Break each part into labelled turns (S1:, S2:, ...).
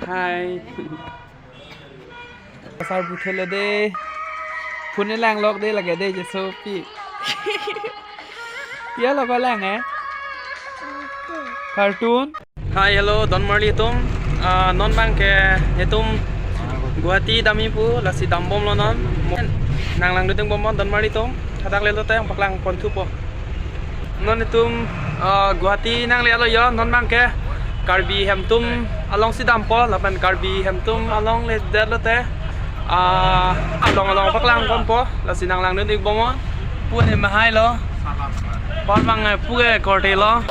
S1: Hai. Sao bút thế là đây? Phun cái làng lọc đây là cái đây cho Sophie. Iya lo có làng eh? Cartoon. Hai hello Don Marley tum. Non bang ke tum Guwahati dami pu là si dambom lo non. Nang lang duteng bom Don Marley tum. Hadak le lo tayang paklang pon thu po. Non tum Guwahati nang le lo yo non bang ke Karbi Hemtum along si dampo lapan Karbi Hemtum along le der lo te. Along paklang pon po là si nang lang duteng bom pu ne mahai lo. Bon bang pu ke korte lo.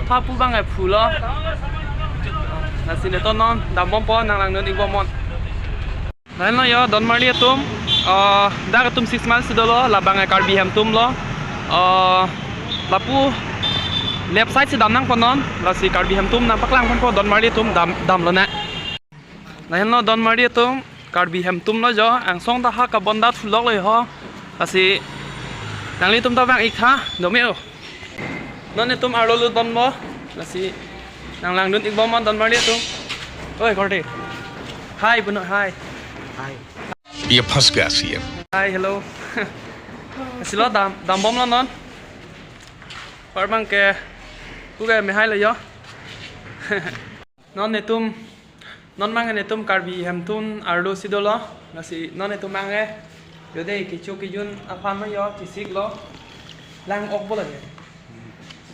S1: Tha pu bang pu lo. Là xin ton non đam bom po nang lang nun ing bomon. Lain lo yo Don Marley tum da tum 6 months do lo la bang Karbi Hemtum lo. La pu left side si dam nang pon non la si Karbi Hemtum nang paklang pon po Don Marley tum dam lo na. Lain lo Don Marley tum Karbi Hemtum lo jo ang song ta ha ka bonda thulok lo ho. Là si nang li tum ta bang ik tha do me o. Non ne tum arlo lu don mo là si nang lang nun ik bom Don Marley tum. Oi korte. Hai bu nội hai. Hai.
S2: Bia pasgasia.
S1: Hai hello. Si lo dam bom lo non. Par bang ke pu ke me hai lo yo. Non ne tum non mang ne tum Karbi Hemtum arlo si do lo là si non ne tum mang e. Yo đây cái chỗ cái yun afan nó yo chỉ xích lo lang ốc bố là gì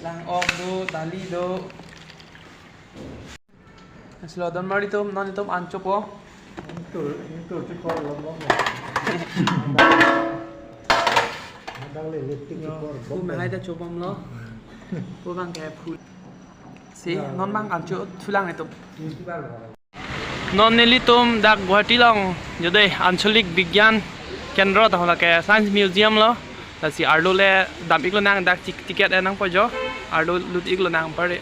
S1: lang ốc do dali do silo Don Marley tum non tum ăn chop po
S3: tur ci ko lo mo đang lên tin ko
S1: pu me hai ta chop bom lo pu bang ke pu si non bang ăn chop thu lang này tum non ne li tum dak Guwahati long yo đây Ancholik Vigyan Kendra ta hola ke Science Museum lo là si arlo le dam iklo nang dak ticket nang po jo arlo lut iklo nang pare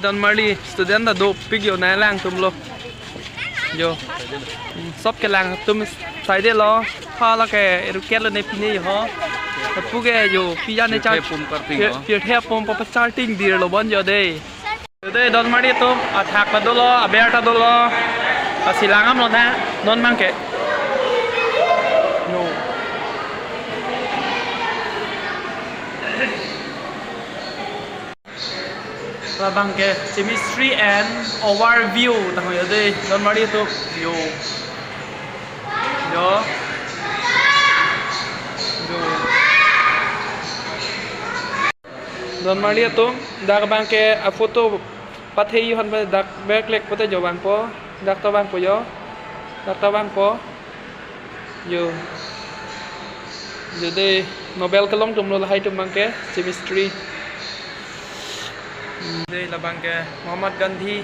S1: Don Marley student da do pigyo na lang tum lo yo sop ke lang tum sai de lo ha la ke educate lo ne pine ho pu ke yo piya ne cha pir the pom pa starting dir lo bon jo de Don Marley tum attack pa do lo aberta do lo silangan lo na non mang ke no và bằng ke chemistry and overview ta hỏi ở đây Don Marley tu yo Don Marley tu dak bang ke photo pathei hon ba dak backlek pote jo bang po dak ta bang po yo dak ta bang po yo đây Nobel kalong tum lo hai tum bang ke chemistry đây là bang ke Muhammad Gandhi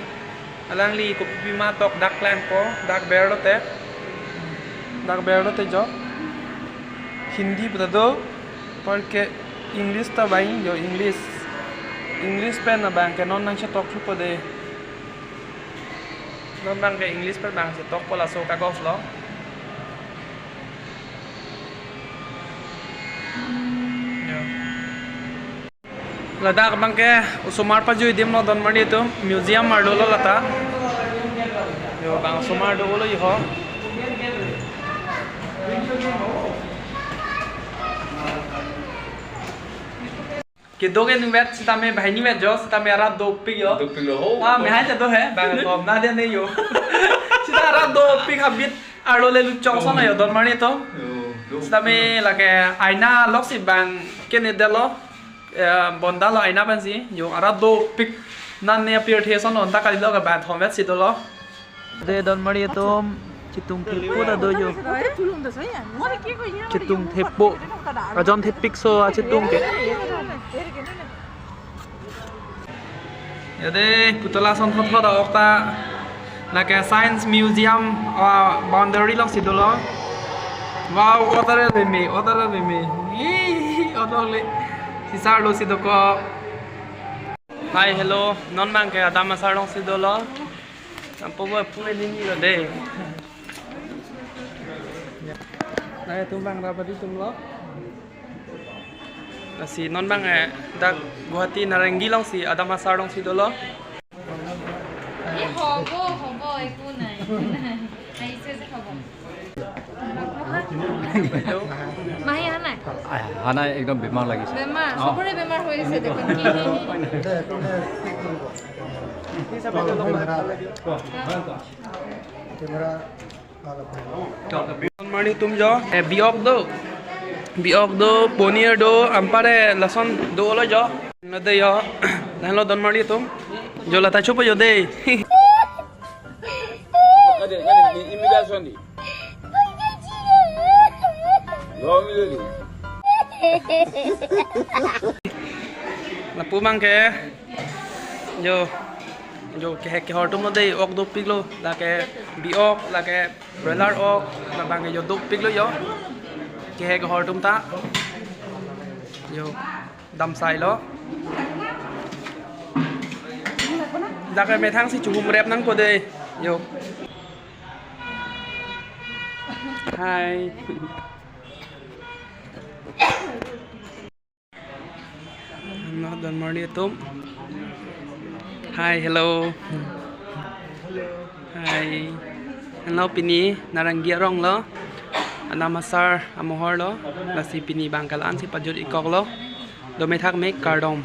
S1: alang li ko bima tok dak lang po dak ber lo te jo Hindi bata do par ke English ta bai yo English pen na bang ke non nang cha tok po de non bang ke English per bang se tok po la so ka gos lo là dak bang ke usumar pa jui dim no Don Marley tu museum mar do lo lata yo bang usumar do lo ho cái đôi cái nuôi si ta me bahini me jo si ta me arab do pig yo me hai cha do he bang kom na den ne yo si ta arab do pig habit aro le lu chong son yo Don Marley to si ta me là cái aina lock si bang cái ne de lo bonda lo aina ban si yo arab do pig nan ne appear the son on ta ka lo ka ban thom vet si do lo de Don Marley to chitung thepo da do yo chitung thepo ka jon the pixo chitung ke đây putala son thot da okta là cái Science Museum boundary lock si do lo wow other le me other le si sar lo si do ko hi hello non mang ke adama sar long si do lo ampo bo pune ni lo de này tum bang ra badi tum lo là si non bang dak Guwahati Narangi long si Adam Masar long si dolo
S4: 이 허버 이거 này này sẽ 허버 মাহি আহা নাই
S5: হানা একদম বেমাৰ লাগিছে
S4: বেমাৰ সবৰে বেমাৰ হৈ আছে দেখোন কি
S3: camera
S1: Mari tum jo biok do ponier do ampare lason do lo jo nade yo dan lo don mari tum jo la ta chupo yo de
S6: Kade ni immigration di. Lo milih.
S1: la pu mang ke jo ke hor tum lo de ok do piglo la ke biok la ke broiler ok la bang yo do piglo yo ke hor tum ta yo dam sai lo da ke me thang si chum rep nang ko de yo Hai Nó đón mở đi tôm Hai hello Hai Hello pini Narangi rong lo Ana masar amohor lo Nasi pini bangkalan si pajut ikok lo Do me thak make cardom